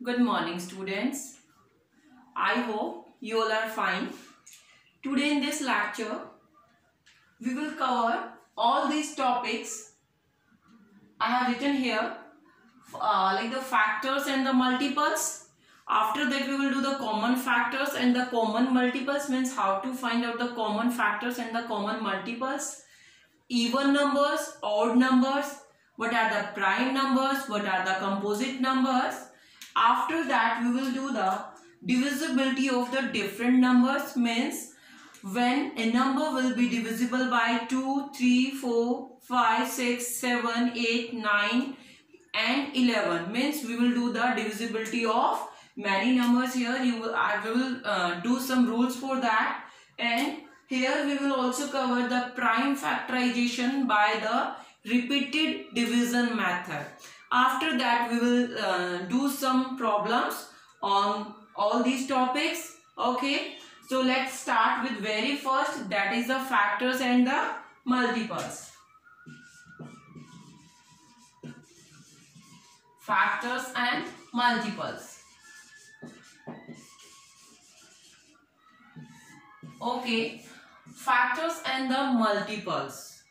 Good morning, students. I hope you all are fine. Today in this lecture, we will cover all these topics I have written here, like the factors and the multiples. After that, we will do the common factors and the common multiples, means how to find out the common factors and the common multiples. Even numbers, odd numbers, what are the prime numbers, what are the composite numbers. After that, we will do the divisibility of the different numbers, means when a number will be divisible by 2, 3, 4, 5, 6, 7, 8, 9 and 11, means we will do the divisibility of many numbers. Here I will do some rules for that, and here we will also cover the prime factorization by the repeated division method. After that, we will do some problems on all these topics. Okay, so let's start with very first, that is the factors and the multiples. Factors and multiples. Okay, factors and the multiples.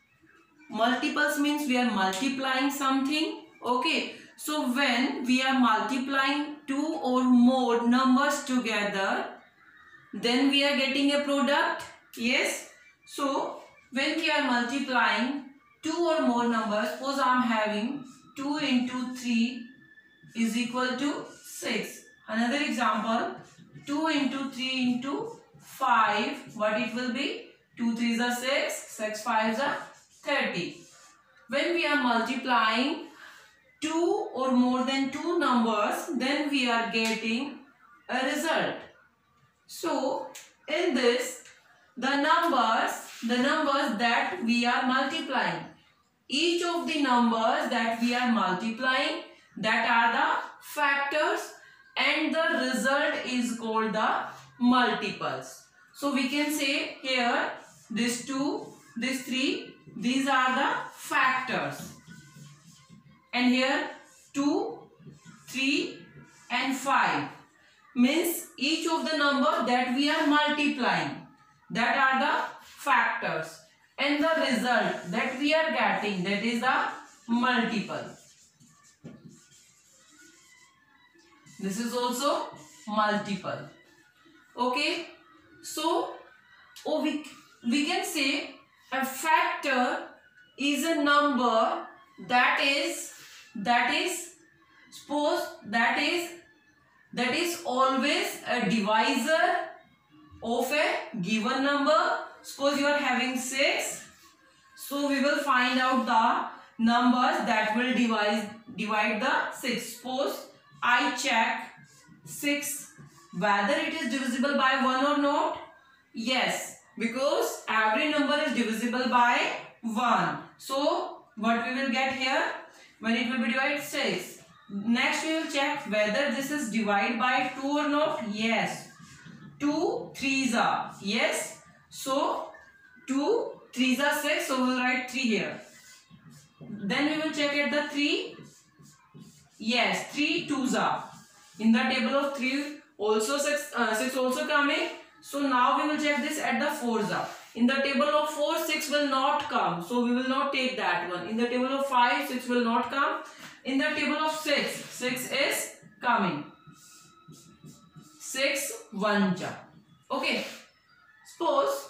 Multiples means we are multiplying something. Okay, so when we are multiplying two or more numbers together, then we are getting a product. Yes, so when we are multiplying two or more numbers, suppose I am having 2 into 3 is equal to 6. Another example, 2 into 3 into 5, what it will be? 2 3s are 6, 6 5s are 30. When we are multiplying two or more than two numbers, then we are getting a result. So in this, the numbers that we are multiplying, each of the numbers that we are multiplying, that are the factors, and the result is called the multiples. So we can say here, this 2, this 3, these are the factors, and here 2, 3 and 5 means each of the number that we are multiplying, that are the factors, and the result that we are getting, that is the multiple. This is also multiple. Okay, so we can say a factor is a number that is always a divisor of a given number. Suppose you are having 6, so we will find out the numbers that will divide the 6. Suppose I check 6 whether it is divisible by 1 or not. Yes, because every number is divisible by 1. So what we will get here, when it will be divided 6. Next we will check whether this is divided by 2 or not. Yes, 2 3s are. Yes, so 2 3s are 6, so we will write 3 here. Then we will check at the 3. Yes, 3 2s are. In the table of 3 also 6 also coming. So now we will check this at the 4s are. In the table of 4, 6 will not come, so we will not take that one. In the table of 5, 6 will not come. In the table of 6, 6 is coming. 6 1 ja. Okay, suppose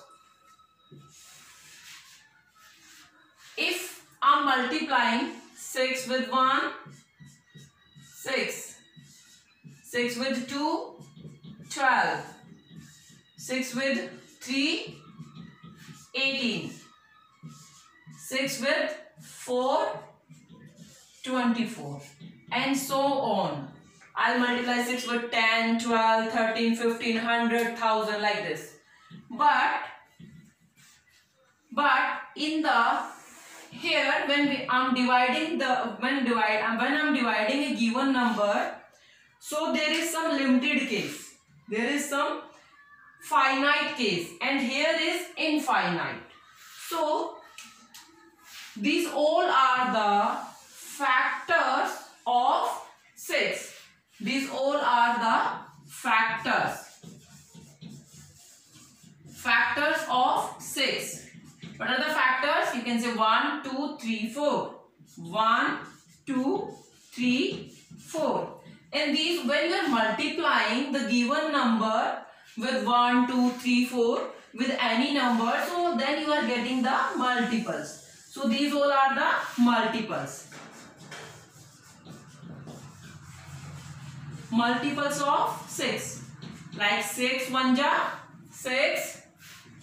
if I am multiplying 6 with 1, 6, 6 with 2, 12, 6 with 3, 18, 6 with 4, 24, and so on. I'll multiply 6 with 10, 12, 13, 15, 100, 1000, like this. But in the here, when I'm dividing a given number, so there is some limited case, there is some finite case, and here is infinite. So these all are the factors of 6. These all 3, 4. 1, 2, 3, 4. And these, when you are multiplying the given number with 1, 2, 3, 4 with any number, so then you are getting the multiples. So these all are the multiples. Multiples of 6. Like 6 1 ja 6,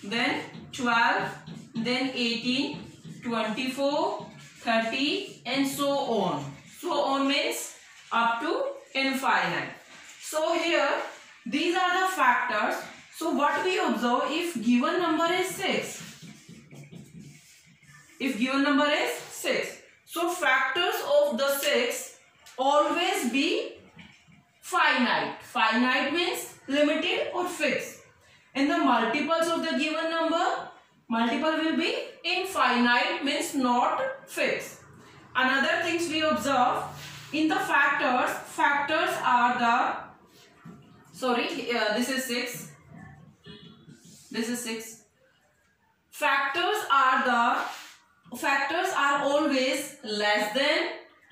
then 12, then 18, 24, 30 and so on. So on means up to infinite. So here these are the factors. So what we observe, if given number is 6. If given number is 6. So factors of the 6 always be finite. Finite means limited or fixed. And the multiples of the given number, multiple will be infinite means not fixed. Another things we observe in the factors, factors are the, this is 6. This is 6. Factors are always less than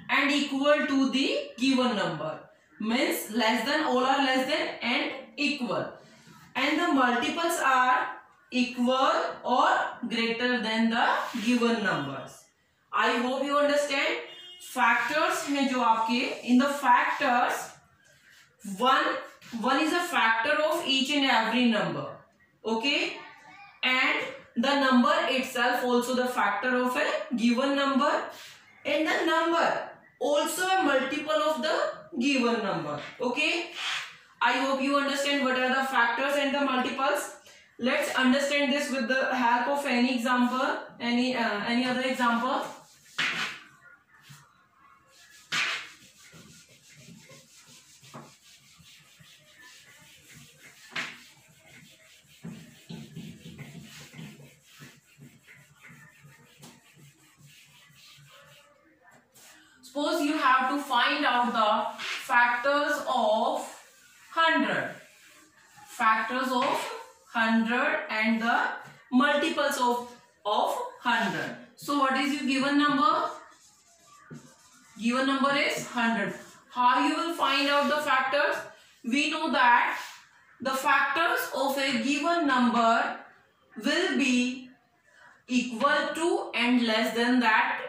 and equal to the given number. Means less than, all are less than and equal. And the multiples are equal or greater than the given numbers. I hope you understand. Factors में जो आपके, in the factors, one is a factor of each and every number. Okay, and the number itself also the factor of a given number, and the number also a multiple of the given number. Okay, I hope you understand what are the factors and the multiples. Let's understand this with the help of any example, any other example. Suppose you have to find out the factors of 100. Factors of 100 and the multiples of 100. So what is your given number? Given number is 100. How you will find out the factors? We know that the factors of a given number will be equal to and less than that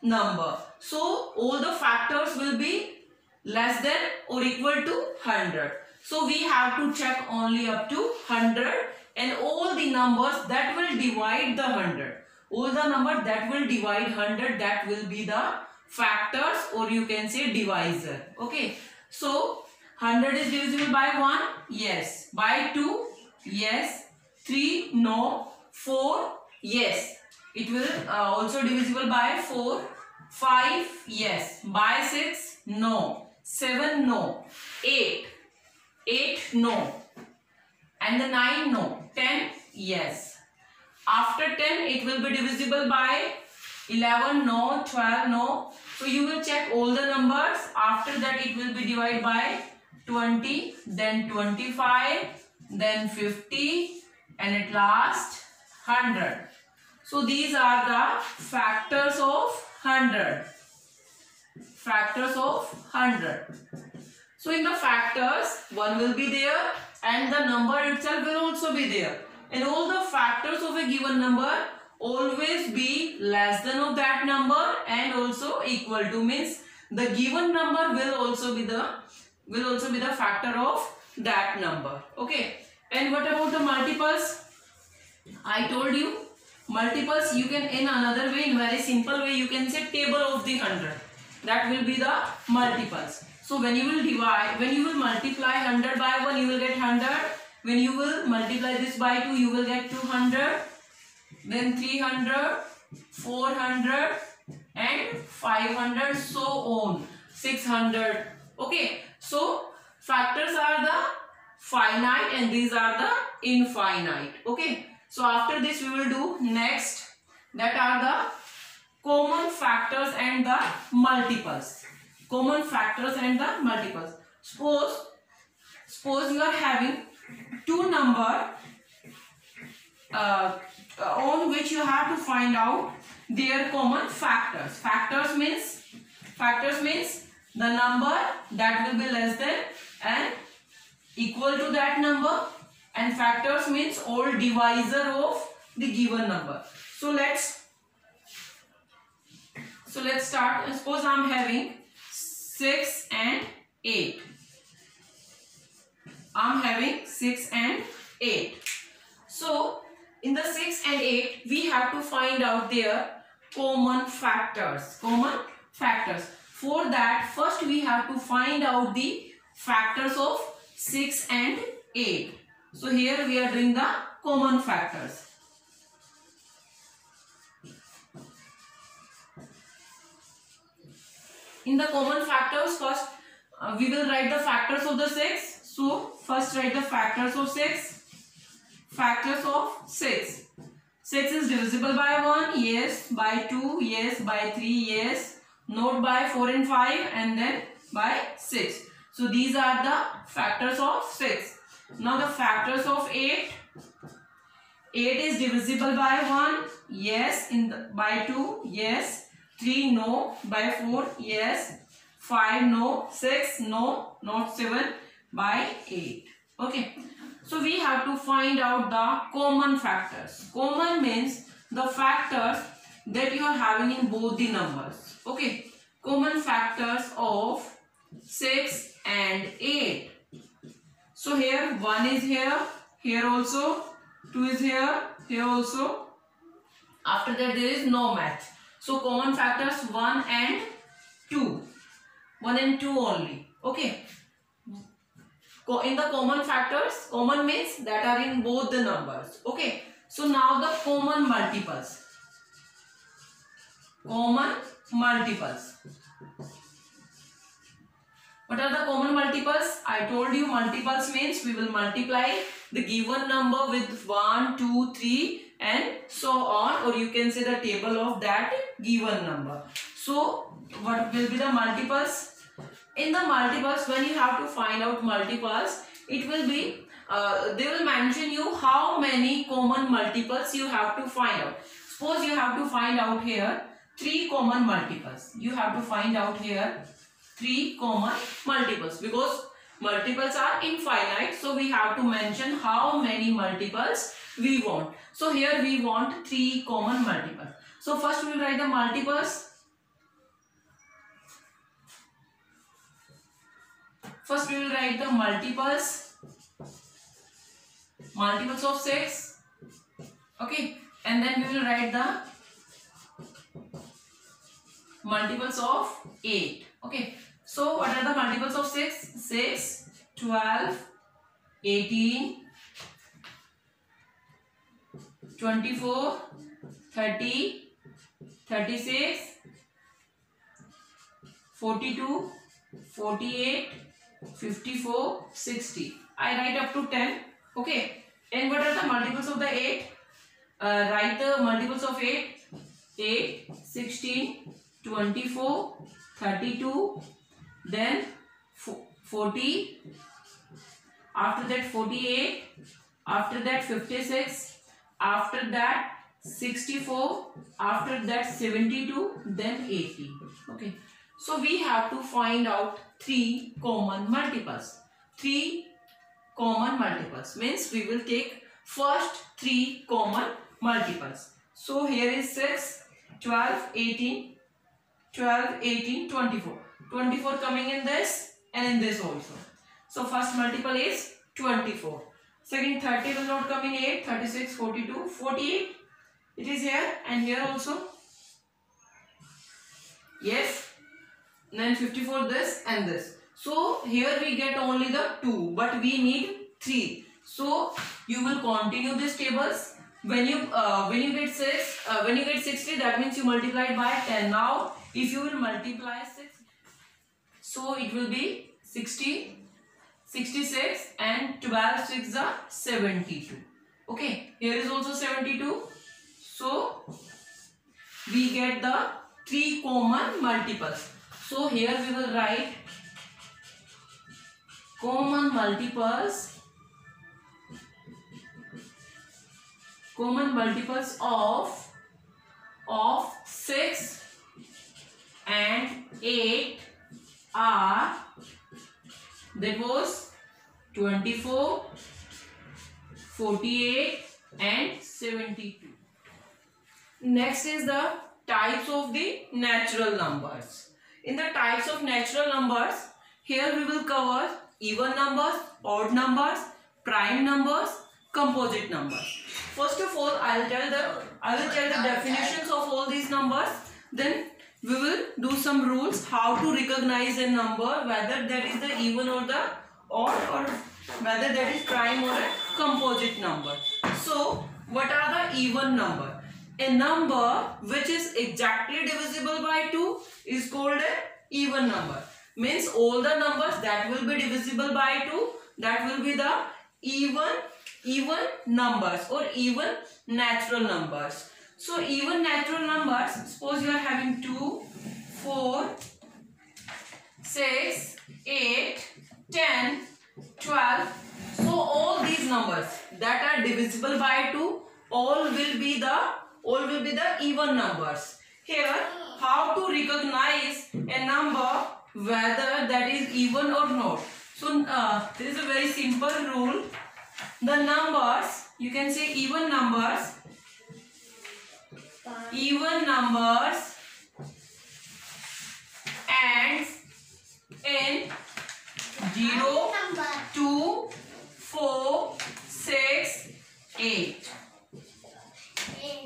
number. So all the factors will be less than or equal to 100. So we have to check only up to 100 and all the numbers that will divide the 100. All the numbers that will divide 100, that will be the factors, or you can say divisor. Okay. So 100 is divisible by 1? Yes. By 2? Yes. 3? No. 4? Yes. It will also divisible by 4. 5? Yes. By 6? No. 7? No. 8? 8? No. And the 9? No. 10? Yes. After 10, it will be divisible by 11? No. 12? No. So you will check all the numbers. After that, it will be divided by 20, then 25, then 50, and at last 100. So these are the factors of 100. Factors of 100. So in the factors, 1 will be there and the number itself will also be there. And all the factors of a given number always be less than of that number and also equal to, means the given number will also be the factor of that number. Okay. And what about the multiples? I told you multiples you can, in another way, in very simple way, you can say table of the 100. That will be the multiples. So when you will divide, when you will multiply 100 by 1, you will get 100. When you will multiply this by 2, you will get 200. Then 300, 400 and 500, so on, 600. Okay. So factors are the finite and these are the infinite. Okay. So after this we will do next, that are the common factors and the multiples. Common factors and the multiples. Suppose you are having two number on which you have to find out their common factors. Factors means the number that will be less than and equal to that number, and factors means all divisor of the given number. So let's start. Suppose I am having 6 and 8. I am having 6 and 8. So in the 6 and 8 we have to find out their common factors. For that, first we have to find out the factors of 6 and 8. So here we are doing the common factors. In the common factors, first we will write the factors of the 6. So first write the factors of 6. Factors of 6. 6 is divisible by 1, yes. By 2, yes. By 3, yes. Not by 4 and 5, and then by 6. So these are the factors of 6. Now the factors of 8. 8 is divisible by 1, yes. By 2, yes. 3, no. By 4, yes. 5, no. 6, no. Not 7. By 8. Okay. So we have to find out the common factors. Common means the factors that you are having in both the numbers. Okay. Common factors of 6 and 8. So here 1 is here also, 2 is here also. After that there is no match. So common factors 1 and 2. 1 and 2 only. Okay. In the common factors, common means that are in both the numbers. Okay. So now the common multiples. Common multiples. What are the common multiples? I told you multiples means we will multiply the given number with 1, 2, 3 and so on, or you can say the table of that given number. So what will be the multiples? In the multiples, when you have to find out multiples, it will be, they will mention you how many common multiples you have to find out. Suppose you have to find out here 3 common multiples. You have to find out here 3 common multiples, because multiples are infinite. So we have to mention how many multiples we want. So here we want 3 common multiples. So first we will write the multiples. First we will write the multiples. Multiples of 6. Okay. And then we will write the multiples of 8. Okay. So what are the multiples of 6? 6, 12, 18, 24, 30, 36, 42, 48, 54, 60. I write up to 10. Okay. And what are the multiples of the 8? Write the multiples of 8. 8, 16, 24, 32, then 40, after that 48, after that 56, after that 64, after that 72, then 80. Okay. So we have to find out 3 common multiples. 3 common multiples means we will take first 3 common multiples. So here is 6, 12, 18, 12, 18, 24. 24 coming in this and in this also. So first multiple is 24. Second 30 will not come in 8, 36, 42, 48. It is here and here also. Yes. Then 54 this and this. So here we get only the 2, but we need 3. So you will continue these tables. When you get 6, when you get 60, that means you multiply it by 10. Now if you will multiply 6, so it will be 60, 66 and 12 6 are 72. Okay, here is also 72. So we get the 3 common multiples. So here we will write common multiples common multiples of 6 and 8 are, that was 24, 48 and 72. Next is the types of the natural numbers. In the types of natural numbers, here we will cover even numbers, odd numbers, prime numbers, composite numbers. First of all, I will tell the definitions of all these numbers. Then we will do some rules how to recognize a number, whether that is the even or the odd, or whether that is prime or a composite number. So, what are the even number? A number which is exactly divisible by 2 is called an even number. Means all the numbers that will be divisible by 2, that will be the even numbers or even natural numbers. So even natural numbers, suppose you are having 2, 4, 6, 8, 10, 12. So all these numbers that are divisible by 2, all will be the even numbers. Here, how to recognize a number whether that is even or not. So there is a very simple rule. The numbers, you can say even numbers ends in 0, 2, 4, 6, 8.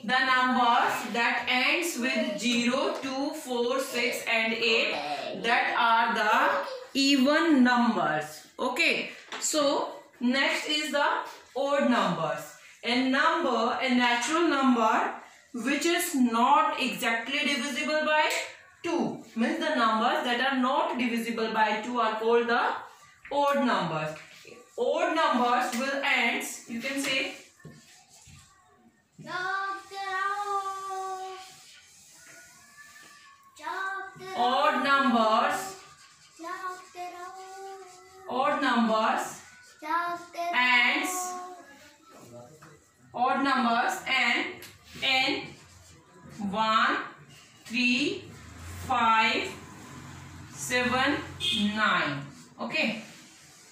The numbers that ends with 0, 2, 4, 6 and 8, that are the even numbers. Okay. So next is the odd numbers. A natural number which is not exactly divisible by 2. Means the numbers that are not divisible by 2 are called the odd numbers. Odd numbers will end, you can say, odd numbers and n 1, 3, 5, 7, 9. Okay.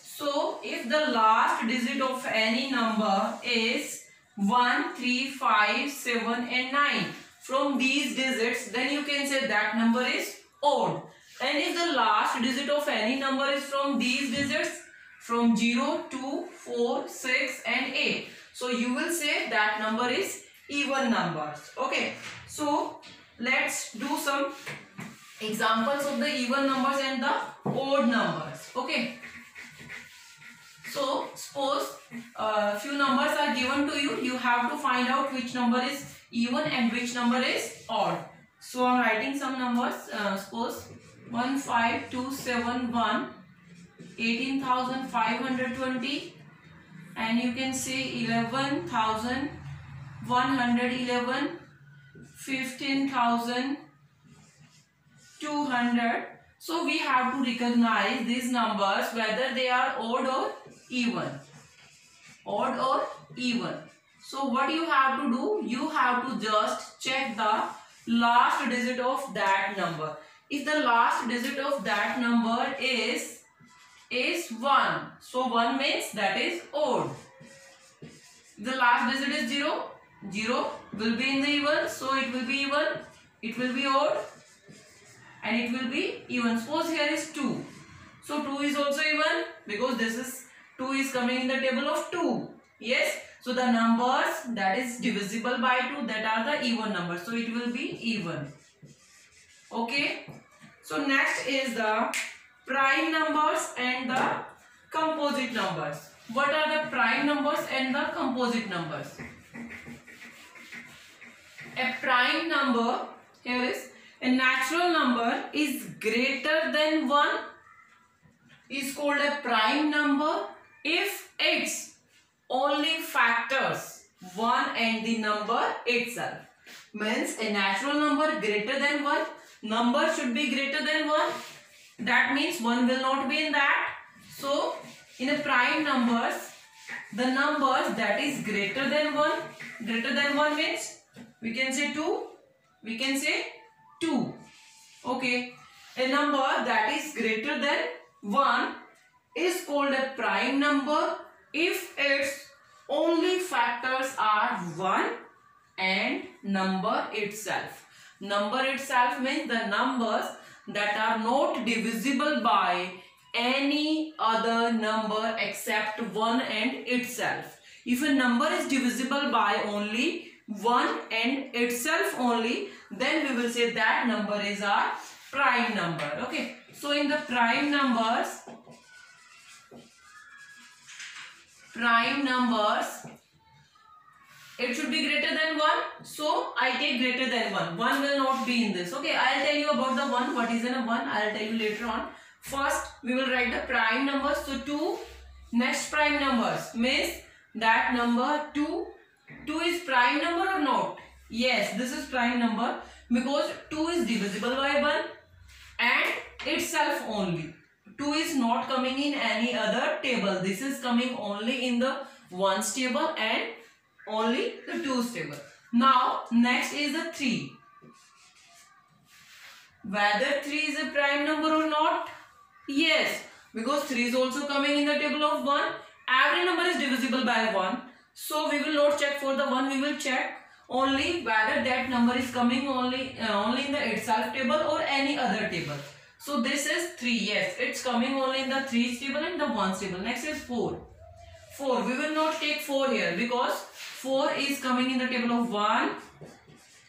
So if the last digit of any number is 1, 3, 5, 7 and 9, from these digits, then you can say that number is odd. And if the last digit of any number is from these digits, from 0, 2, 4, 6 and 8, so you will say that number is even numbers. Okay. So let's do some examples of the even numbers and the odd numbers. Okay. So suppose few numbers are given to you. You have to find out which number is even and which number is odd. So I am writing some numbers. Suppose 15271, 18,520, and you can say 11,111, 15,200. So we have to recognize these numbers whether they are odd or even. Odd or even. So what you have to do? You have to just check the last digit of that number. If the last digit of that number is 1, so 1 means that is odd. If the last digit is 0, 0 will be in the even, so it will be even, it will be odd, and it will be even. Suppose here is 2, so 2 is also even, because this is 2 is coming in the table of 2. Yes, so the numbers that is divisible by 2, that are the even numbers, so it will be even. Okay. So next is the prime numbers and the composite numbers. What are the prime numbers and the composite numbers? A prime number, here is a natural number, is greater than 1, is called a prime number if its only factors 1 and the number itself. Means a natural number greater than 1, number should be greater than 1. That means 1 will not be in that. So in a prime numbers, the numbers that is greater than 1. Greater than 1 means we can say 2. We can say 2. Okay. A number that is greater than 1 is called a prime number if its only factors are 1 and number itself. Number itself means the numbers that are not divisible by any other number except 1 and itself. If a number is divisible by only 1 and itself only, then we will say that number is our prime number. Okay. So in the prime numbers, it should be greater than 1. So I take greater than 1. 1 will not be in this. Okay. I will tell you about the 1. What is in a 1? I will tell you later on. First, we will write the prime numbers. So 2. Next prime numbers means that number 2. 2 is prime number or not? Yes, this is prime number because 2 is divisible by 1 and itself only. 2 is not coming in any other table. This is coming only in the 1's table and only the 2's table. Now, next is the 3. Whether 3 is a prime number or not? Yes, because 3 is also coming in the table of 1. Every number is divisible by 1. So, we will not check for the 1. We will check only whether that number is coming only in the itself table or any other table. So, this is 3. Yes, it's coming only in the 3's table and the 1's table. Next is 4. 4. We will not take 4 here because 4 is coming in the table of 1,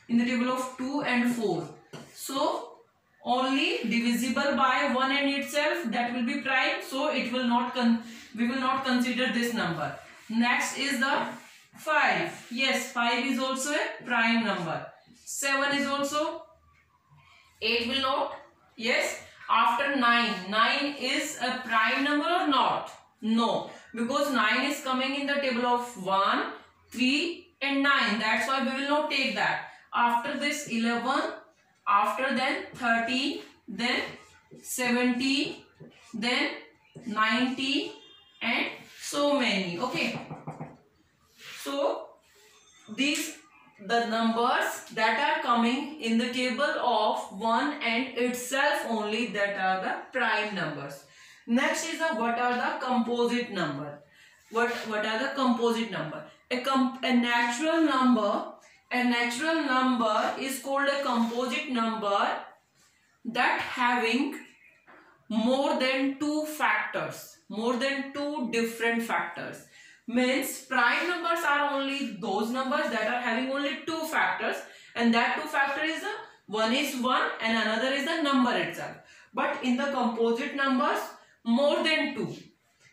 in the table of 2 and 4. So, only divisible by 1 and itself, that will be prime. So, it will not we will not consider this number. Next is the 5. Yes, 5 is also a prime number. 7 is also. 8 will not. Yes. After 9. 9 is a prime number or not? No. Because 9 is coming in the table of 1, 3 and 9. That's why we will not take that. After this 11. After then 30. Then 70. Then 90. And so many. Okay. So, the numbers that are coming in the table of 1 and itself only, that are the prime numbers. Next is what are the composite number. What are the composite number? A natural number is called a composite number that having more than 2 factors, more than 2 different factors. Means prime numbers are only those numbers that are having only 2 factors, and that 2 factor is one is 1 and another is the number itself. But in the composite numbers, more than 2.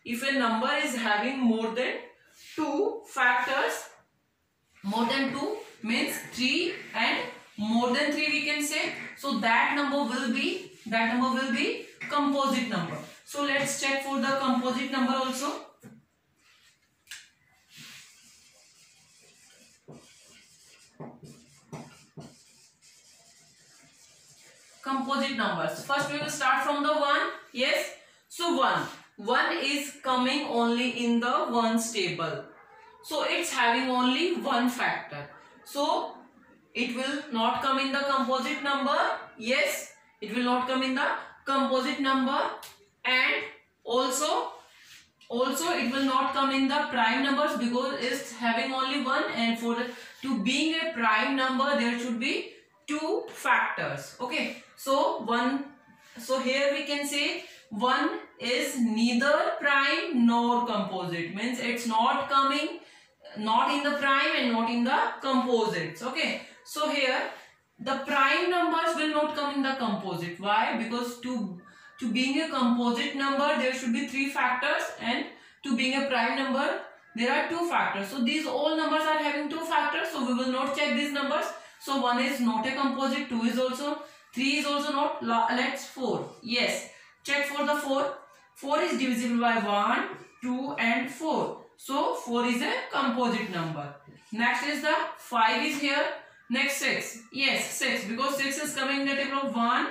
If a number is having more than 2 factors, more than 2 means 3 and more than 3 we can say. So that number will be composite number. So let's check for the composite number also. Composite numbers. First we will start from the 1. Yes. So 1. 1 is coming only in the 1's table. So it's having only 1 factor. So it will not come in the composite number. Yes. It will not come in the composite number. And also it will not come in the prime numbers because it's having only 1, and to being a prime number there should be 2 factors. Okay. So here we can say 1 is neither prime nor composite. Means it's not coming, not in the prime and not in the composites. Okay. So here the prime numbers will not come in the composite. Why? Because to being a composite number there should be 3 factors, and to being a prime number there are 2 factors. So these all numbers are having 2 factors. So we will not check these numbers. So 1 is not a composite, 2 is also, 3 is also not. Let's 4. Yes. Check for the 4. 4 is divisible by 1, 2 and 4. So 4 is a composite number. Next is the 5 is here. Next 6. Yes, 6, because 6 is coming in the table of 1,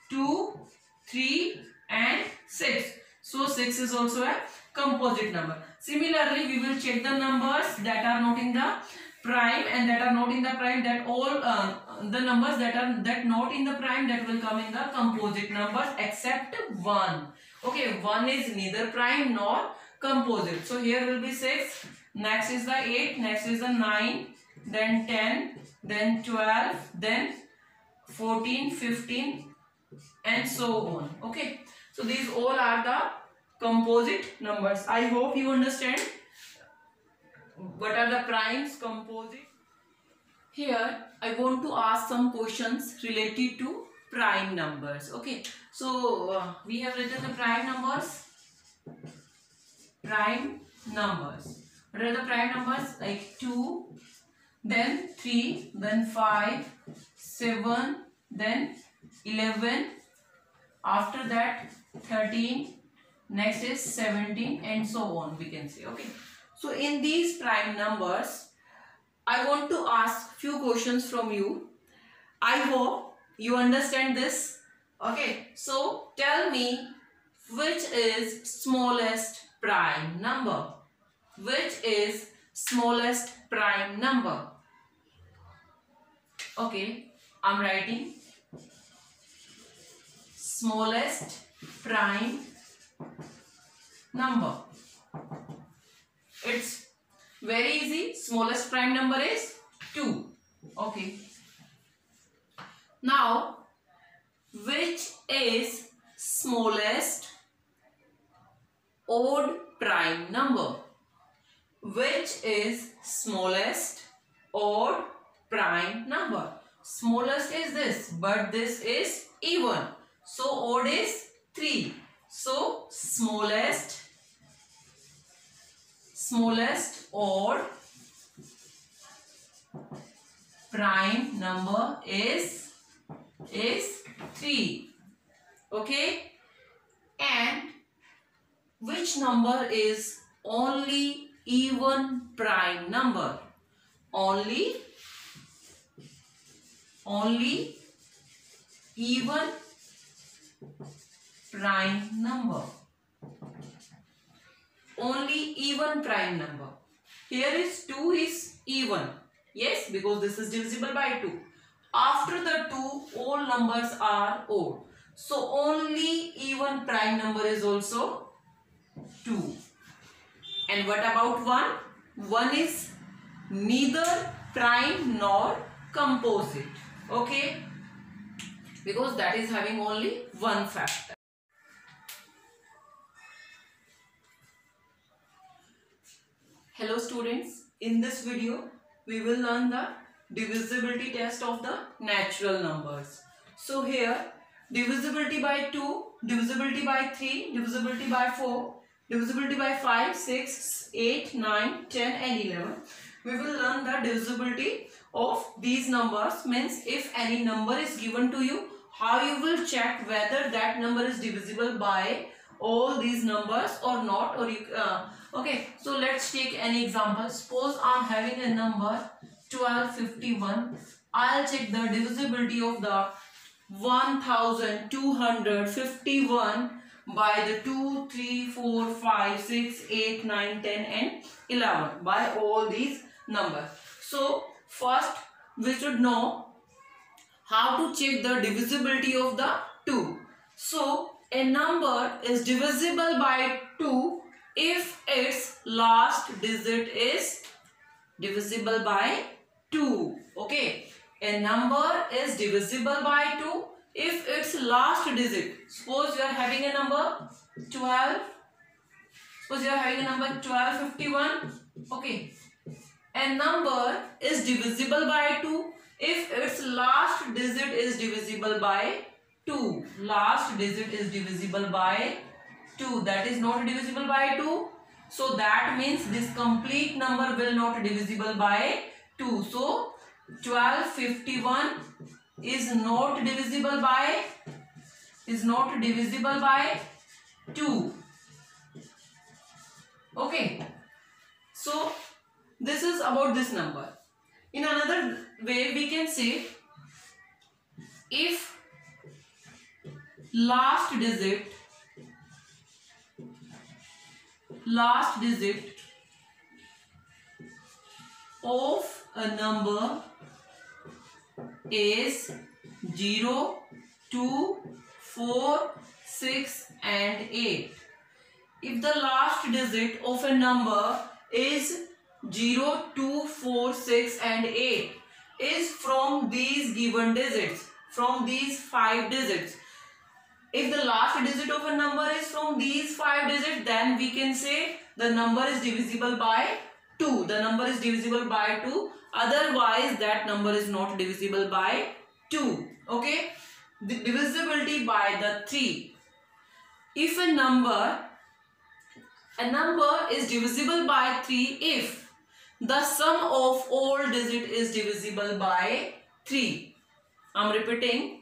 2, 3 and 6. So 6 is also a composite number. Similarly, we will check the numbers that are not in the prime and that are not in the prime, that all the numbers that are not in the prime, that will come in the composite numbers except 1. Okay, 1 is neither prime nor composite. So here will be 6, next is the 8, next is the 9, then 10, then 12, then 14, 15 and so on. Okay, so these all are the composite numbers. I hope you understand what are the primes, composite. Here I want to ask some questions related to prime numbers. Okay, so we have written the prime numbers. Prime numbers. What are the prime numbers? Like 2, then 3, then 5, 7, then 11. After that 13. Next is 17 and so on, we can say. Okay, so in these prime numbers I want to ask few questions from you. I hope you understand this. Okay, so tell me, which is smallest prime number? Which is smallest prime number? Okay, I'm writing smallest prime number. It's very easy. Smallest prime number is 2. Okay. Now, which is smallest odd prime number? Which is smallest odd prime number? Smallest is this, but this is even. So odd is 3. So smallest odd prime number is 3. Okay, and which number is only even prime number? Only even prime number. Only even prime number. Here is 2 is even. Yes, because this is divisible by 2. After the 2, all numbers are odd. So only even prime number is also 2. And what about 1? 1 is neither prime nor composite. Okay, because that is having only one factor. Hello students, in this video we will learn the divisibility test of the natural numbers. So here, divisibility by 2, divisibility by 3, divisibility by 4, divisibility by 5, 6, 8, 9, 10 and 11. We will learn the divisibility of these numbers, means if any number is given to you, how you will check whether that number is divisible by all these numbers or not, or you okay, so let's take any example. Suppose I'm having a number 1251. I'll check the divisibility of the 1251 by the 2, 3, 4, 5, 6, 8, 9, 10 and 11 by all these numbers. So first we should know how to check the divisibility of the 2. So a number is divisible by 2 if its last digit is divisible by 2. Okay, a number is divisible by 2 if its last digit, suppose you are having a number 1251. Okay, a number is divisible by 2 if its last digit is divisible by 2. Last digit is divisible by 2. That is not divisible by 2. So that means this complete number will not divisible by 2. So 1251 is not divisible by 2. Okay. So this is about this number. In another way we can say, if last digit last digit of a number is 0, 2, 4, 6 and 8. If the last digit of a number is 0, 2, 4, 6 and 8 is from these given digits, from these 5 digits. If the last digit of a number is from these 5 digits, then we can say the number is divisible by 2. The number is divisible by 2. Otherwise, that number is not divisible by 2. Okay? The divisibility by the 3. If a number is divisible by 3 if the sum of all digit is divisible by 3. I am repeating.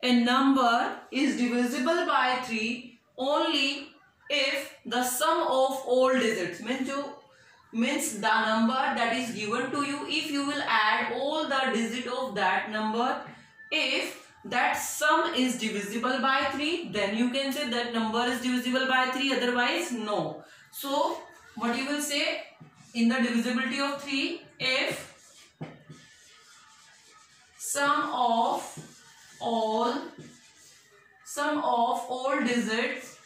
A number is divisible by 3 only if the sum of all digits means the number that is given to you. If you will add all the digit of that number, if that sum is divisible by 3, then you can say that number is divisible by 3, otherwise no. So what you will say in the divisibility of 3, if sum of all digits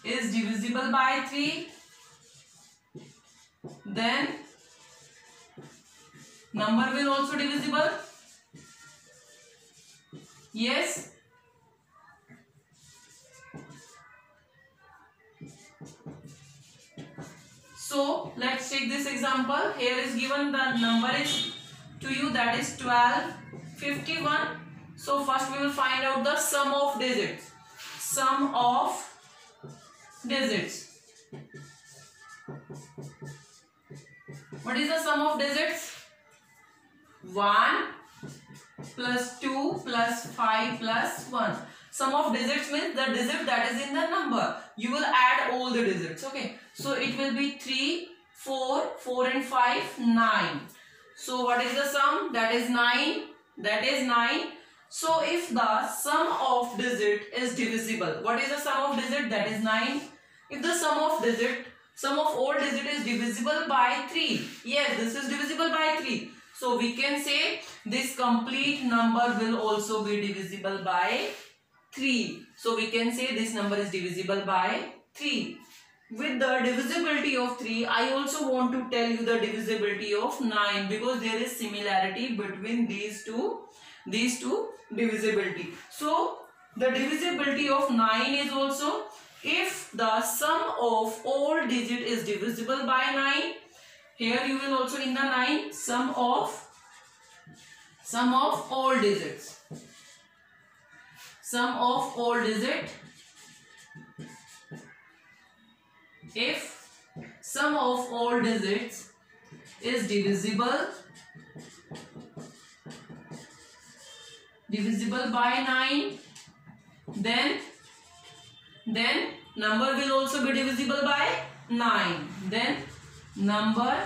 is divisible by 3, then number will also divisible. Yes. So let's take this example. Here is given the number is to you, that is 1251. So first we will find out the sum of digits. Sum of digits. What is the sum of digits? 1 plus 2 plus 5 plus 1. Sum of digits means the digit that is in the number. You will add all the digits. Okay. So it will be 3, 4, 4 and 5, 9. So what is the sum? That is 9. That is 9. So if the sum of digit is divisible, what is the sum of digit? That is 9. If the sum of all digit is divisible by 3. Yes, this is divisible by 3. So we can say this complete number will also be divisible by 3. So we can say this number is divisible by 3. With the divisibility of 3, I also want to tell you the divisibility of 9, because there is similarity between these two divisibility. So the divisibility of 9 is also if the sum of all digit is divisible by 9. Here you will also in the 9 sum of all digits. Sum of all digit. If sum of all digits is divisible by 9, then number will also be divisible by 9. Then number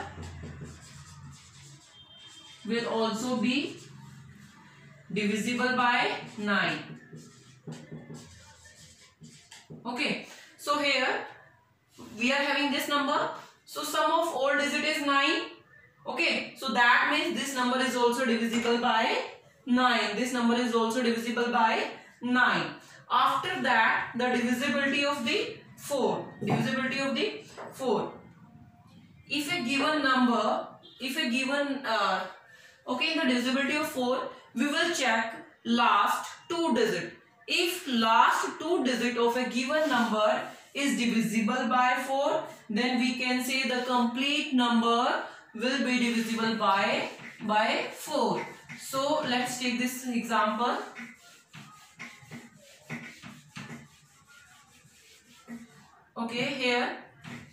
will also be divisible by 9. Okay. So here we are having this number. So sum of all digit is 9. Okay. So that means this number is also divisible by 9. This number is also divisible by 9. After that, the divisibility of the 4. Divisibility of the 4. If a given number, okay, in the divisibility of 4, we will check last 2 digit. If last 2 digit of a given number is divisible by 4, then we can say the complete number will be divisible by 4. So let's take this example. Okay, here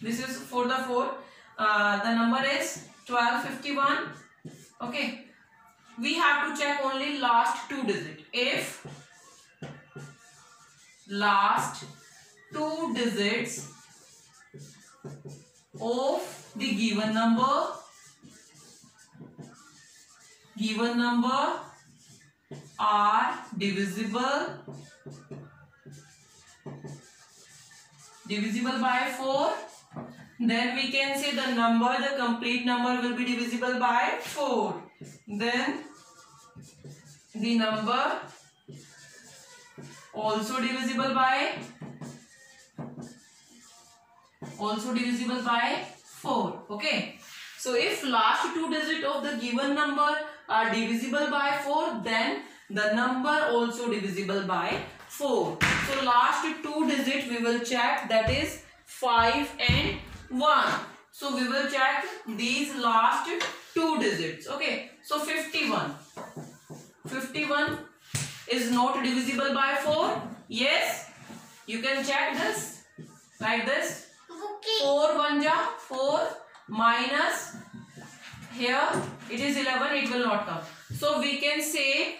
this is for the 4. The number is 1251. Okay, we have to check only last 2 digit. If last 2 digits of the given number given number are divisible by 4, then we can say the number, the complete number will be divisible by 4. Then the number also divisible by 4. Okay. So if last two digits of the given number are divisible by 4, then the number also divisible by 4. So last two digits we will check, that is 5 and 1. So we will check these last two digits. Okay. So 51 is not divisible by 4. Yes. You can check this like this. 4 1 ja 4 minus here it is 11, it will not come. So we can say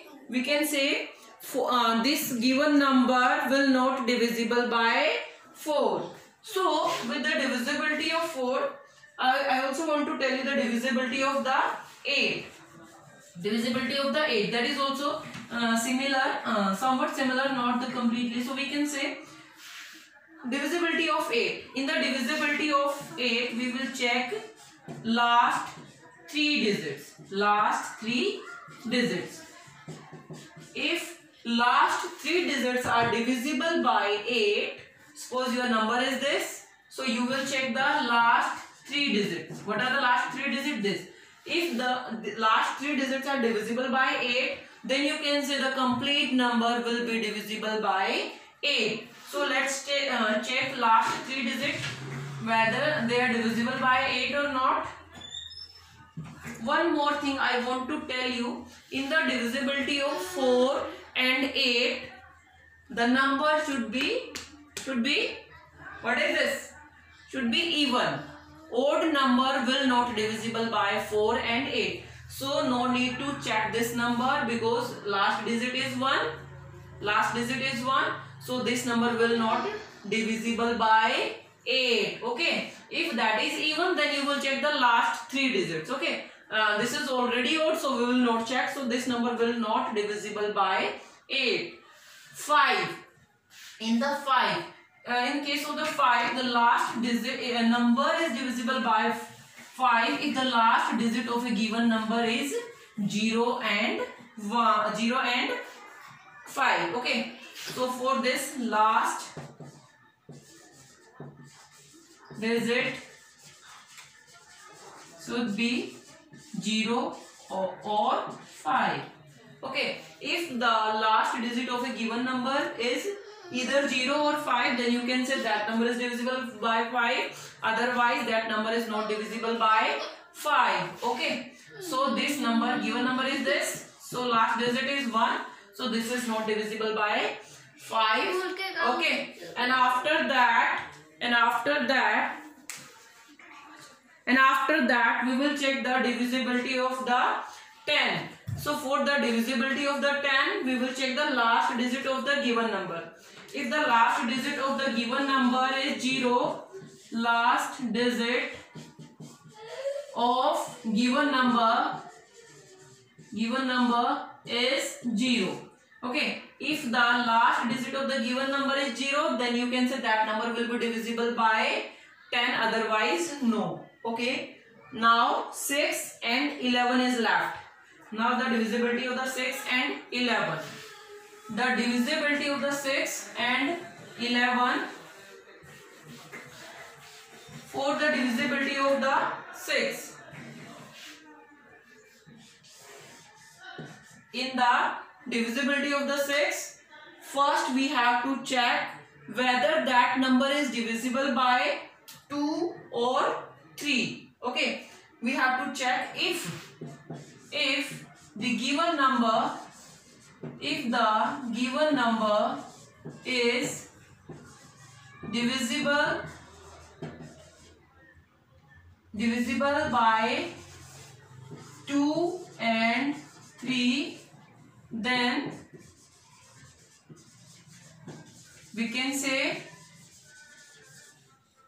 this given number will not divisible by 4. So with the divisibility of 4, I also want to tell you the divisibility of the 8. Divisibility of the 8, that is also similar, somewhat similar, not the completely. So we can say divisibility of 8. In the divisibility of 8, we will check last 3 digits. If last 3 digits are divisible by 8, suppose your number is this, so you will check the last 3 digits. What are the last 3 digits? This. If the last 3 digits are divisible by 8, then you can say the complete number will be divisible by 8. So let's check last 3 digits whether they are divisible by 8 or not. One more thing I want to tell you, in the divisibility of 4 and 8, the number should be what is this? Should be even. Odd number will not divisible by 4 and 8. So no need to check this number because last digit is 1. So this number will not divisible by 8. Okay. If that is even, then you will check the last 3 digits. Okay. This is already odd, so we will not check. So this number will not divisible by 8. 5. In the 5. In case of the 5, the last digit number is divisible by 5 if the last digit of a given number is 0 and 5. Okay. So for this last digit should be 0 or 5. Okay. If the last digit of a given number is either 0 or 5, then you can say that number is divisible by 5. Otherwise, that number is not divisible by 5. Okay. So this number, given number is this. So last digit is 1. So this is not divisible by 5. Okay. And after that we will check the divisibility of the 10. So for the divisibility of the 10, we will check the last digit of the given number. If the last digit of the given number is 0, last digit of given number is 0. Okay. If the last digit of the given number is 0, then you can say that number will be divisible by 10. Otherwise, no. Okay. Now 6 and 11 is left. Now the divisibility of the 6 and 11. The divisibility of the 6 and 11. For the divisibility of the 6. In the divisibility of the 6, first we have to check whether that number is divisible by 2 or 3. Okay. We have to check if the given number is divisible by 2 and 3, then we can say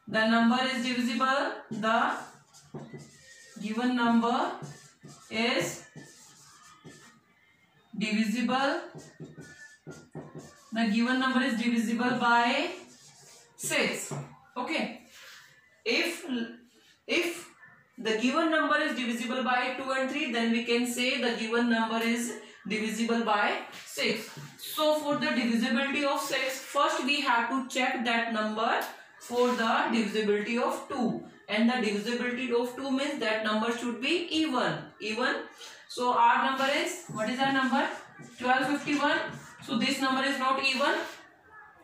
the number is divisible, the given number is divisible, the given number is divisible by 6. Okay, if the given number is divisible by 2 and 3, then we can say the given number is divisible by 6. So for the divisibility of 6, first we have to check that number for the divisibility of 2, and the divisibility of 2 means that number should be even. So our number is, what is our number? 1251. So this number is not even,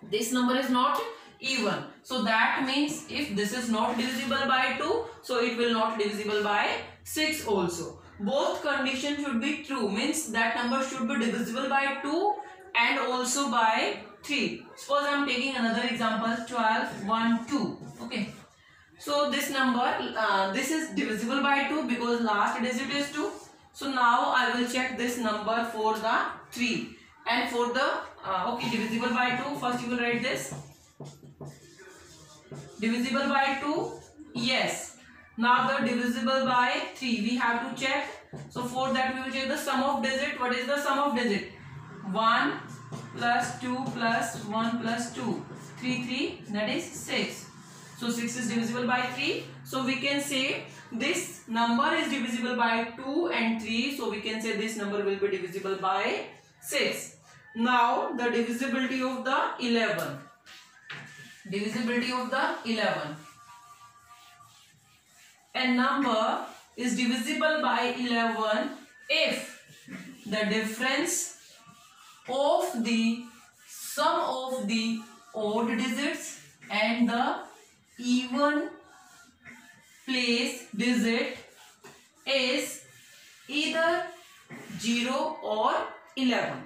this number is not even. So that means if this is not divisible by 2, so it will not divisible by 6 also. Both conditions should be true, means that number should be divisible by 2 and also by 3. Suppose I am taking another example, 12, 1, 2. Okay. So this number, this is divisible by 2 because last digit is 2. So now I will check this number for the 3. And for the, okay, divisible by 2, first you will write this. Divisible by 2, yes. Now the divisible by 3, we have to check. So for that we will check the sum of digit. What is the sum of digit? 1 plus 2 plus 1 plus 2. 3, that is 6. So 6 is divisible by 3. So we can say this number is divisible by 2 and 3. So we can say this number will be divisible by 6. Now the divisibility of the 11. Divisibility of the 11. A number is divisible by 11 if the difference of the sum of the odd digits and the even place digit is either 0 or 11.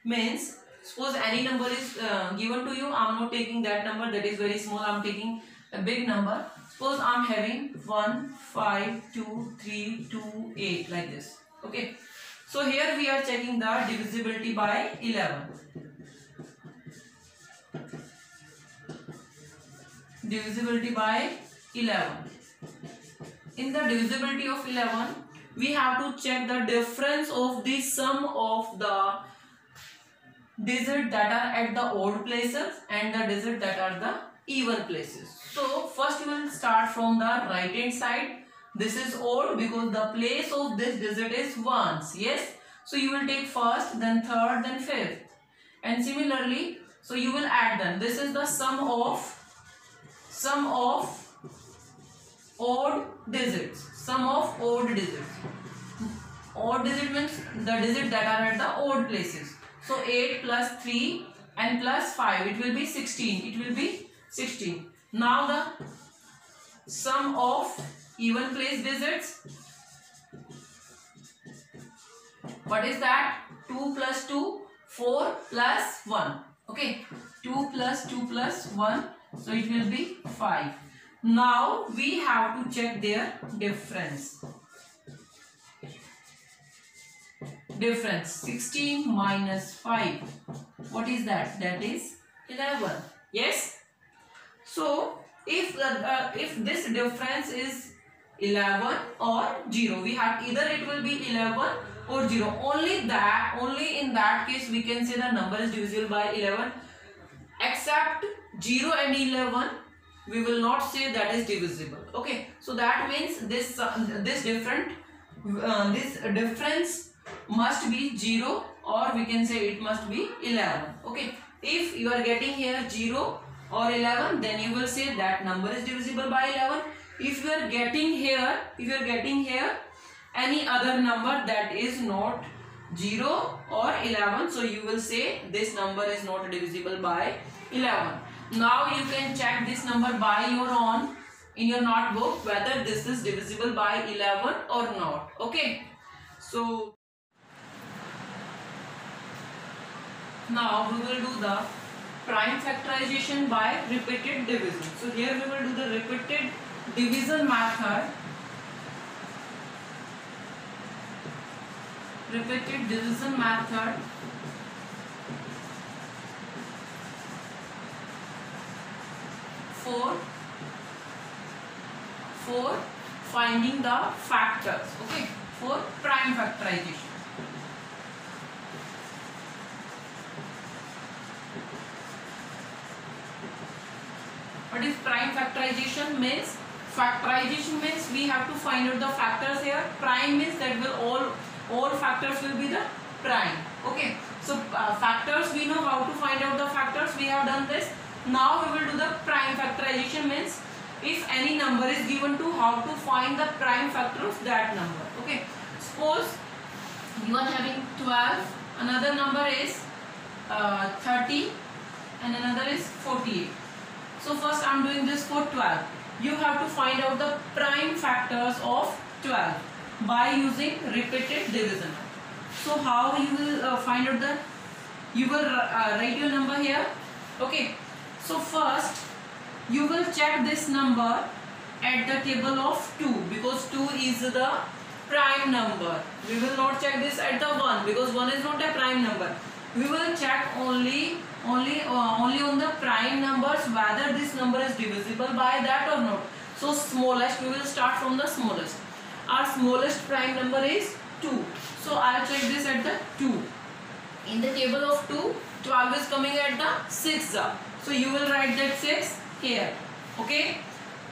Means suppose any number is given to you, I am not taking that number, that is very small, I am taking a big number. Suppose I am having 1, 5, 2, 3, 2, 8 like this. Okay. So here we are checking the divisibility by 11. Divisibility by 11. In the divisibility of 11, we have to check the difference of the sum of the digits that are at the odd places and the digits that are the even places. So first we will start from the right hand side. This is odd because the place of this digit is ones. Yes. So you will take first, then third, then fifth. And similarly, so you will add them. This is the sum of odd digits. Sum of odd digits. Odd digit means the digits that are at the odd places. So 8 plus 3 and plus 5, it will be 16. It will be 16. Now the sum of even place digits. What is that? 2 plus 2, 4 plus 1. Okay. 2 plus 2 plus 1. So it will be 5. Now we have to check their difference. Difference 16 minus 5. What is that? That is 11. Yes. So if this difference is 11 or 0, we have either it will be 11 or 0. Only in that case we can say the number is divisible by 11. Except 0 and 11, we will not say that is divisible. Okay. So that means this difference must be 0 or we can say it must be 11. Okay. If you are getting here 0 or 11, then you will say that number is divisible by 11. If you are getting here any other number that is not 0 or 11, so you will say this number is not divisible by 11. Now you can check this number by your own in your notebook whether this is divisible by 11 or not. Okay. So now we will do the prime factorization by repeated division. So here we will do the repeated division method. Repeated division method for finding the factors. Okay, for prime factorization. factorization means we have to find out the factors here. Prime means that will all factors will be the prime. Okay, so factors, we know how to find out the factors, we have done this. Now we will do the prime factorization, means if any number is given to, how to find the prime factor of that number. Okay, suppose you are having 12, another number is 30 and another is 48. So first I am doing this for 12. You have to find out the prime factors of 12 by using repeated division. So how you will find out the, you will write your number here. Okay, so first you will check this number at the table of 2, because 2 is the prime number. We will not check this at the 1, because 1 is not a prime number. We will check only on the prime numbers whether this number is divisible by that or not. So smallest, we will start from the smallest. Our smallest prime number is 2. So I will check this at the 2. In the table of 2, 12 is coming at the 6. So you will write that 6 here. Okay.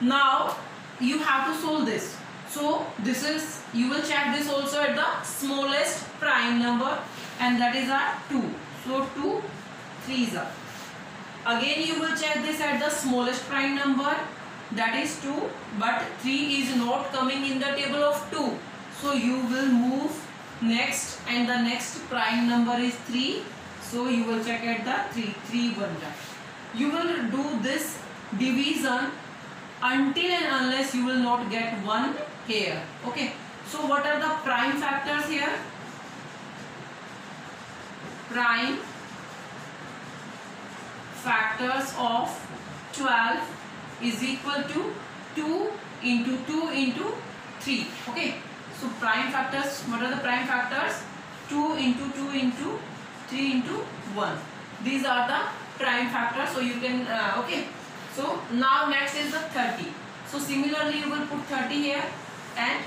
Now you have to solve this. So this is, you will check this also at the smallest prime number, and that is our 2. So 2 3s are. Again you will check this at the smallest prime number, that is 2, but 3 is not coming in the table of 2. So you will move next, and the next prime number is 3. So you will check at the 3 1. You will do this division until and unless you will not get 1 here. Okay. So what are the prime factors here? Prime factors of 12 is equal to 2 into 2 into 3. Okay. So prime factors, what are the prime factors? 2 into 2 into 3 into 1. These are the prime factors. So you can, okay. So now next is the 30. So similarly you will put 30 here, and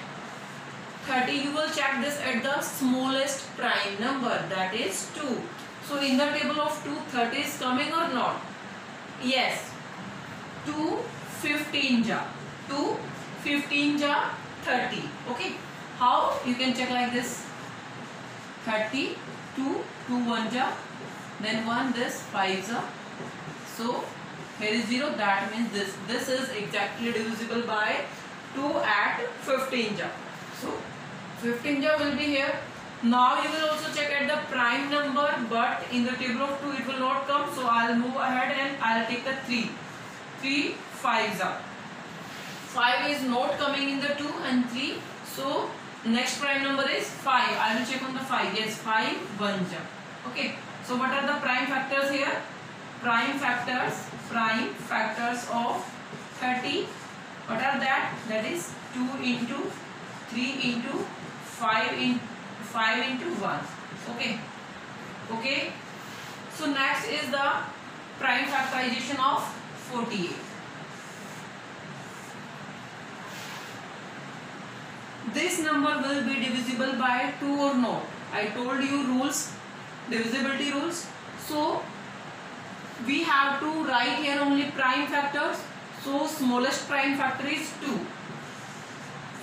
30 you will check this at the smallest prime number, that is 2. So in the table of 2, 30 is coming or not? Yes. 2 15 ja. 2 15 ja 30. Okay. How? You can check like this. 30, 2, 2 1 ja, then 1, this 5 ja. So here is 0, that means this is exactly divisible by 2 at 15 ja. So 15 ja will be here. Now you will also check at the prime number, but in the table of 2 it will not come. So I will move ahead and I will take the 3. 3 5s are. 5 is not coming in the 2 and 3. So next prime number is 5. I will check on the 5. Yes, 5 1 ja. Okay. So what are the prime factors here? Prime factors of 30. What are that? That is 2 into 3 into 5 into 1. Okay. Okay. So next is the prime factorization of 48. This number will be divisible by 2 or not. I told you rules, divisibility rules. So we have to write here only prime factors. So smallest prime factor is 2.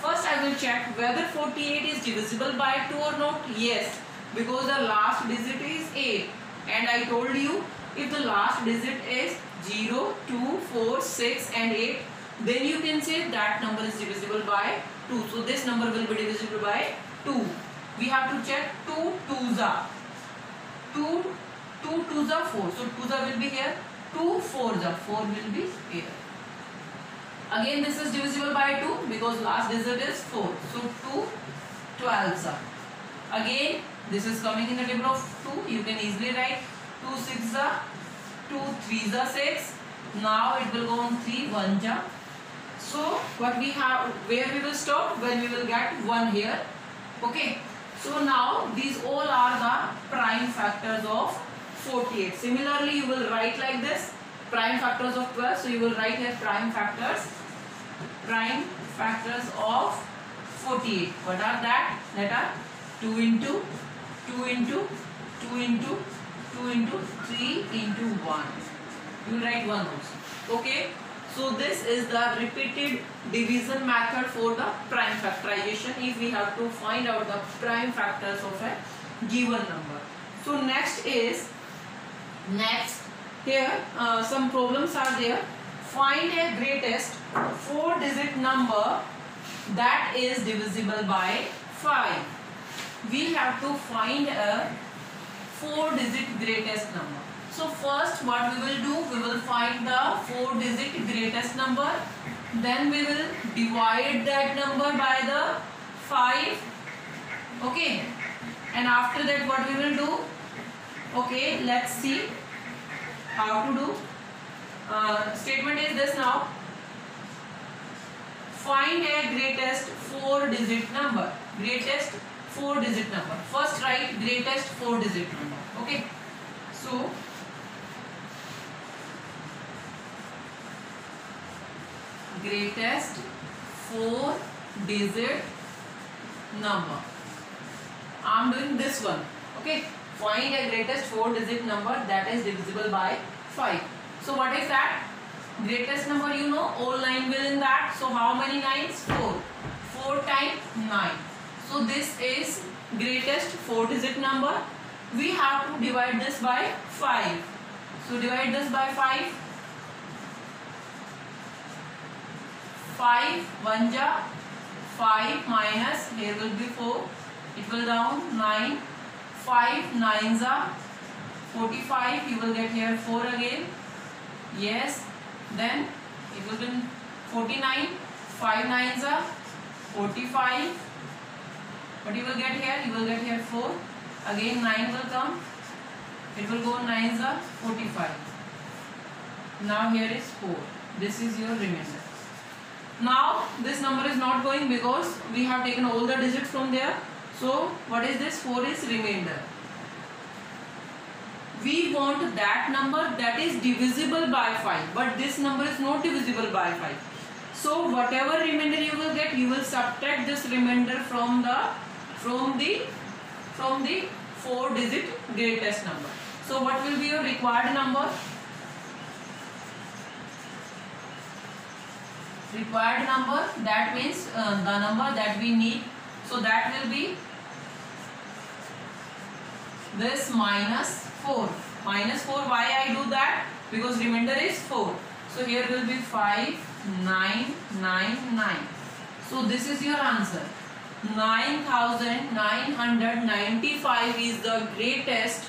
First I will check whether 48 is divisible by 2 or not. Yes, because the last digit is 8. And I told you, if the last digit is 0, 2, 4, 6 and 8, then you can say that number is divisible by 2. So this number will be divisible by 2. We have to check 2 2s are. 2 2s are 4. So 2s are will be here. 2 4s are. 4 will be here. Again this is divisible by 2 because last digit is 4. So 2 12s are. Again this is coming in the table of 2. You can easily write 2 6s are. 2 3s are 6. Now it will go on 3 1s are. So what we have, where we will stop? When we will get 1 here. Okay. So now these all are the prime factors of 48. Similarly you will write like this, prime factors of 12. So you will write here prime factors of 48. What are that? That are 2 into 2 into 2 into 2 into 3 into 1. You will write 1 also. Okay. So this is the repeated division method for the prime factorization if we have to find out the prime factors of a given number. So next here some problems are there. Find a greatest 4-digit number that is divisible by 5. We have to find a 4-digit greatest number. So first what we will do, we will find the 4-digit greatest number. Then we will divide that number by the 5. Okay. And after that what we will do? Okay, let's see how to do. Statement is this now. Find a greatest 4-digit number. Greatest 4-digit number. First write greatest 4-digit number. Okay. So greatest 4-digit number. I am doing this one. Okay. Find a greatest 4-digit number that is divisible by 5. So what is that? Greatest number, you know, all 9 will in that. So how many 9s? 4. 4 times 9. So this is greatest 4-digit number. We have to divide this by 5. So divide this by 5. 5 1 ja 5 minus, here will be 4. It will down 9. 5 9s are 45. You will get here 4 again. Yes. Then it will be 49. 5 9s are 45. What you will get here? You will get here 4. Again 9 will come. It will go 9s are 45. Now here is 4. This is your remainder. Now this number is not going because we have taken all the digits from there. So what is this? 4 is remainder. We want that number that is divisible by 5, but this number is not divisible by 5. So whatever remainder you will get, you will subtract this remainder from the 4-digit greatest number. So what will be your required number? Required number, that means the number that we need. So that will be this minus 4. Minus 4, why I do that? Because remainder is 4. So here will be 5, 9, 9, 9. So this is your answer. 9995 is the greatest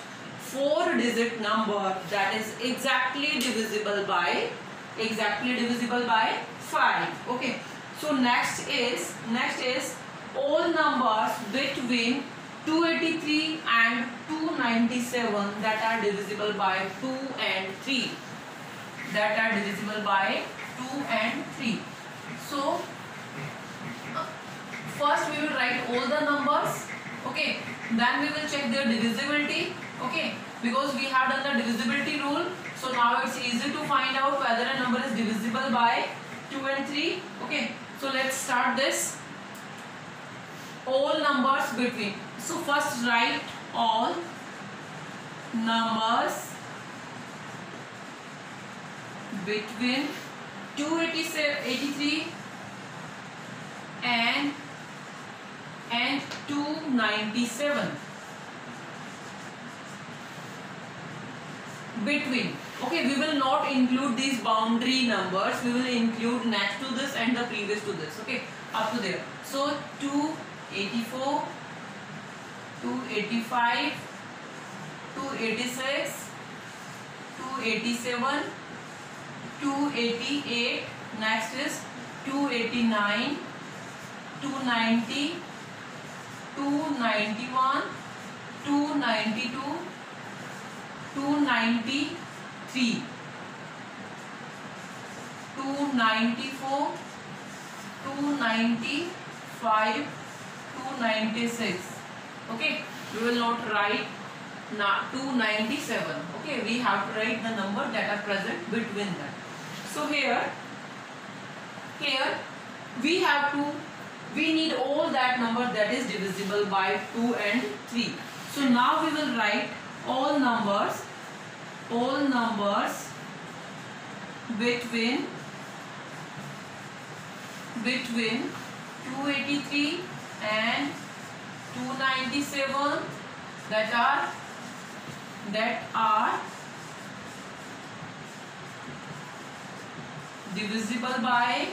4-digit number that is exactly divisible by 5. Okay. So next is all numbers between 283 and 297 that are divisible by 2 and 3. That are divisible by 2 and 3. So first we will write all the numbers. Okay. Then we will check their divisibility. Okay. Because we have done the divisibility rule. So now it's easy to find out whether a number is divisible by 2 and 3. Okay. So let's start this. All numbers between. So first write all numbers between 283 and 297. Between. Okay, we will not include these boundary numbers. We will include next to this and the previous to this. Okay, up to there. So 284, 285, 286, 287, 288. Next is 289, 290, 291, 292, 293, 294, 295, 296. Okay, we will not write 297. Okay, we have to write the number that are present between them. So here we need all that number that is divisible by 2 and 3. So now we will write all numbers between between 283 and 297 that are divisible by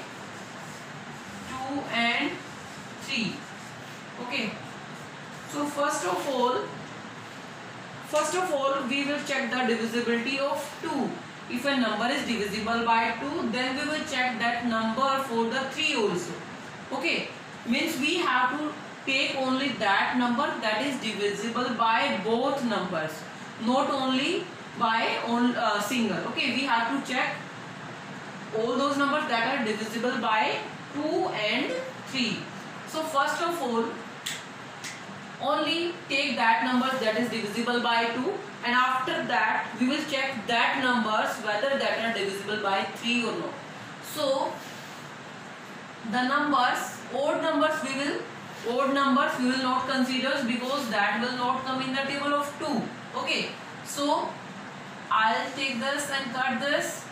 2 and 3. Okay, so first of all we will check the divisibility of 2. If a number is divisible by 2, then we will check that number for the 3 also. Okay, means we have to take only that number that is divisible by both numbers, not only by single. Okay, we have to check all those numbers that are divisible by 2 and 3. So first of all, only take that number that is divisible by 2, and after that we will check that numbers whether that are divisible by 3 or not. So the numbers, odd numbers we will not consider because that will not come in the table of 2. Okay, so I'll take this and cut this,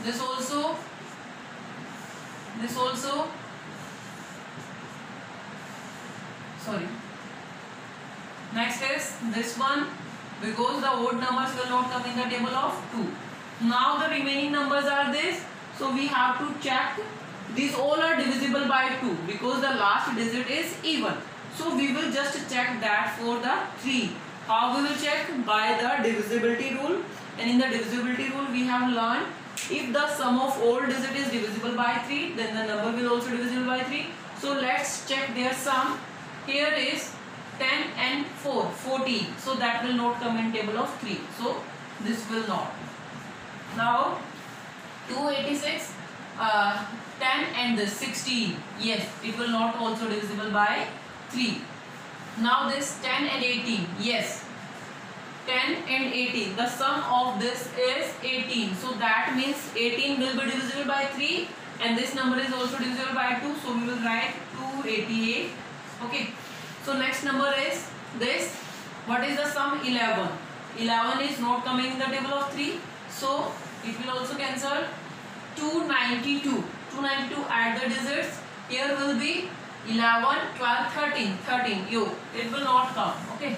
this also, sorry. Next is this one, because the odd numbers will not come in the table of 2. Now the remaining numbers are this, so we have to check these all are divisible by 2 because the last digit is even. So we will just check that for the 3. How we will check? By the divisibility rule. And in the divisibility rule we have learned, if the sum of all digit is divisible by 3, then the number will also divisible by 3. So let's check their sum. Here is 10 and 4, 14. So that will not come in table of 3. So this will not. Now 286, 10 and this 16. Yes, it will not also divisible by 3. Now this 10 and 18. Yes, 10 and 18. The sum of this is 18. So that means 18 will be divisible by 3 and this number is also divisible by 2. So we will write 288. Okay. So next number is this. What is the sum? 11. 11 is not coming in the table of 3. So it will also cancel. 292. 292, add the digits. Here will be 11, 12, 13. 13. It will not come. Okay.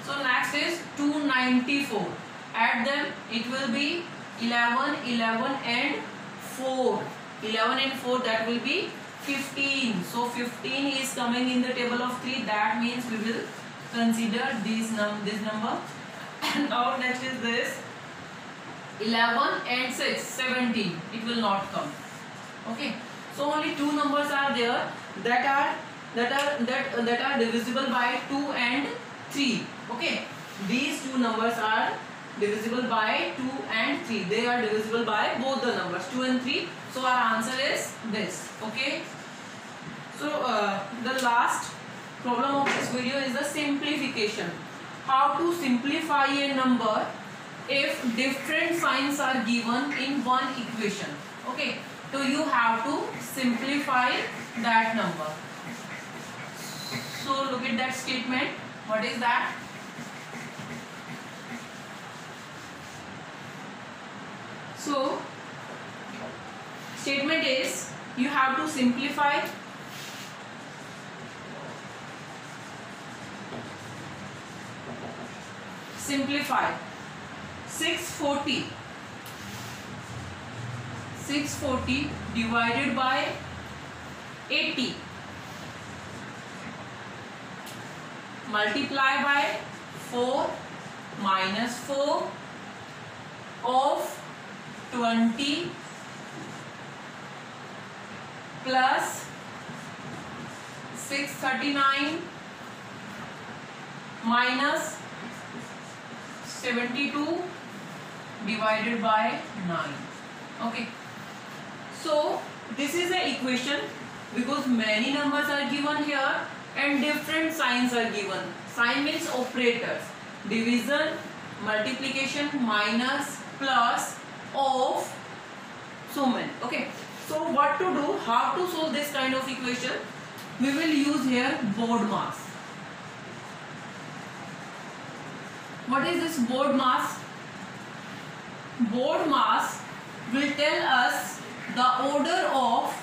So next is 294. Add them. It will be 11, 11 and 4. 11 and 4, that will be 15. So 15 is coming in the table of 3. That means we will consider this number. Now next is this 11 and 6, 17. It will not come. Okay. So only two numbers are there that are divisible by 2 and 3. Okay. These two numbers are divisible by 2 and 3. They are divisible by both the numbers 2 and 3. So our answer is this. Okay. So the last problem of this video is the simplification. How to simplify a number if different signs are given in one equation. Okay. So you have to simplify that number. So look at that statement. What is that? So statement is you have to simplify simplify 640 divided by 80 multiply by 4 minus 4 of 20 plus 639 minus 72 divided by 9. Okay. So this is an equation because many numbers are given here and different signs are given. Sign means operators. Division, multiplication, minus, plus, of, so many. Okay. So what to do? How to solve this kind of equation? We will use here BODMAS. What is this BODMAS? BODMAS will tell us the order of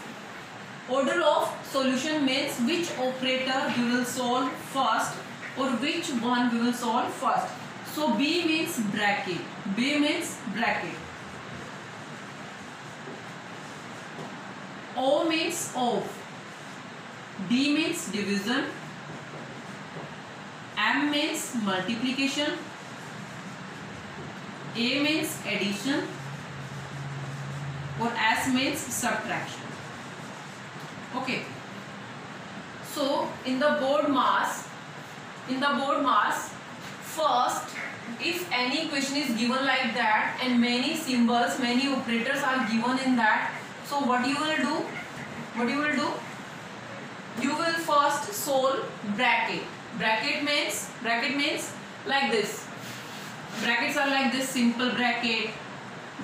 Order of solution means which operator we will solve first or which one we will solve first. So B means bracket. B means bracket. O means off. D means division. M means multiplication. A means addition. Or S means subtraction. Okay. So in the board mass, first, if any question is given like that and many symbols, many operators are given in that, so what you will do? You will first solve bracket. Bracket means like this. Brackets are like this simple bracket,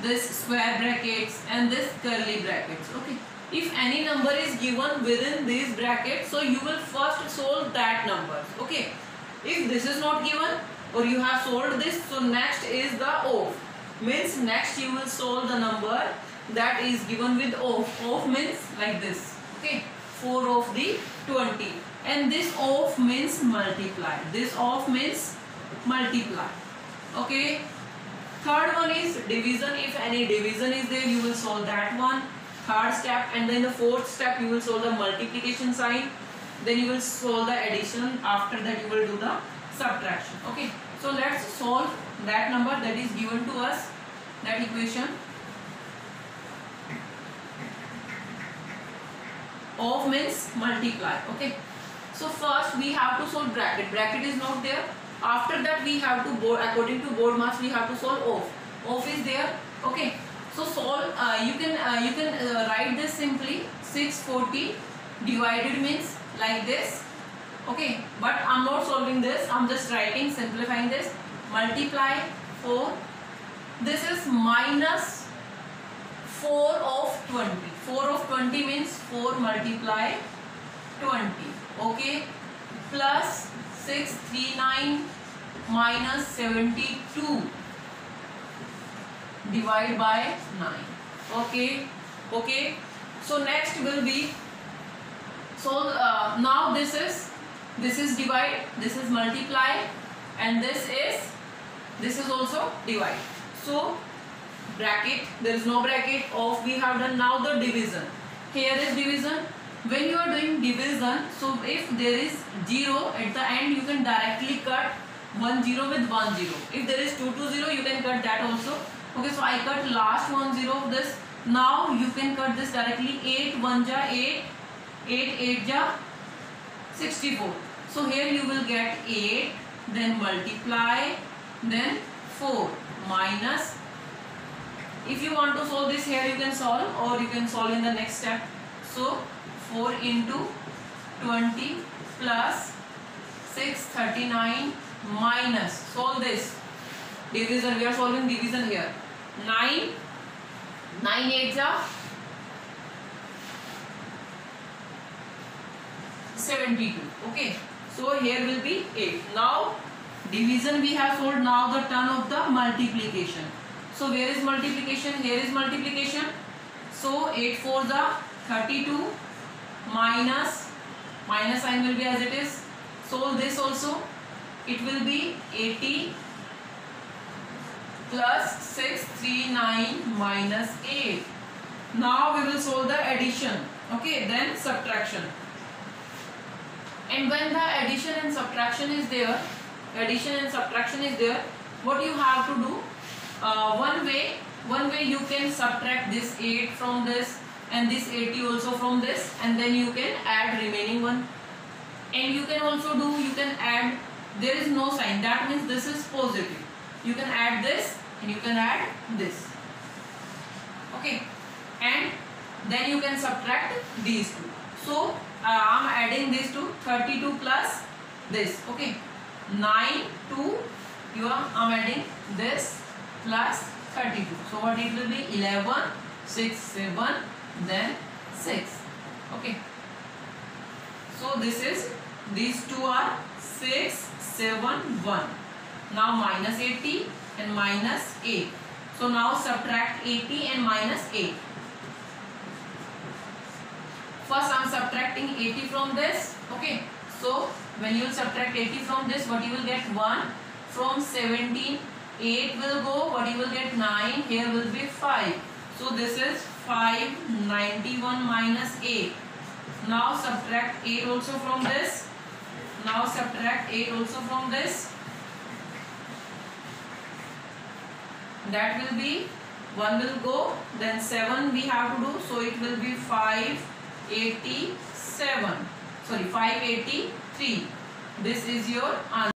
this square brackets, and this curly brackets. Okay. If any number is given within these brackets, so you will first solve that number. Okay. If this is not given or you have solved this, so next is the off. Means next you will solve the number that is given with off. Off means like this. Okay. 4 of the 20. And this off means multiply. This off means multiply. Okay. Third one is division. If any division is there, you will solve that one. Third step, and then the fourth step you will solve the multiplication sign. Then you will solve the addition. After that you will do the subtraction. Okay. So let's solve that number that is given to us, that equation. Off means multiply. Okay. So first we have to solve bracket. Bracket is not there. After that we have to according to board mass we have to solve off. Off is there. Okay. So solve. You can write this simply. 640 divided means like this. Okay. But I'm not solving this. I'm just writing, simplifying this. Multiply 4. This is minus 4 of 20. 4 of 20 means 4 multiply 20. Okay. Plus 639 minus 72 divide by 9. Okay. Okay. So next will be, so now this is divide, this is multiply, and this is also divide. So bracket, there is no bracket. Off we have done. Now the division. Here is division. When you are doing division, so if there is 0 at the end, you can directly cut 1 0 with 1 0. If there is 2 2 0, you can cut that also. Okay, so I cut last 1 0 of this. Now you can cut this directly. 8 1 ja 8, 8 8 ja 64. So here you will get 8, then multiply, then 4 minus. If you want to solve this here, you can solve, or you can solve in the next step. So 4 into 20 plus 639 minus, solve this division. We are solving division here. 9 8 ja 72. Okay. So here will be 8. Now division we have solved. Now the turn of the multiplication. So where is multiplication? Here is multiplication. So 8 4 the 32 minus sign will be as it is. Solve this also. It will be 80 plus 639 minus 8. Now we will solve the addition. Okay, then subtraction. And when the addition and subtraction is there, what you have to do? One way you can subtract this 8 from this and this 80 also from this, and then you can add remaining one. And you can also do, you can add, there is no sign, that means this is positive. You can add this and you can add this. Okay. And then you can subtract these two. So I am adding these two, 32 plus this. Okay. 9 2 I am adding this plus 32. So what it will be? 11 6 7 then 6. Okay. So this is, these two are 6 7 1. Now minus 80 and minus 8. So now subtract 80 and minus 8. First I subtracting 80 from this. Okay, so when you will subtract 80 from this, what you will get? 1. From 17, 8 will go, what you will get? 9. Here will be 5. So this is 591 minus 8. Now subtract 8 also from this. Now subtract 8 also from this. That will be 1 will go, then 7 we have to do, so it will be 583. This is your answer.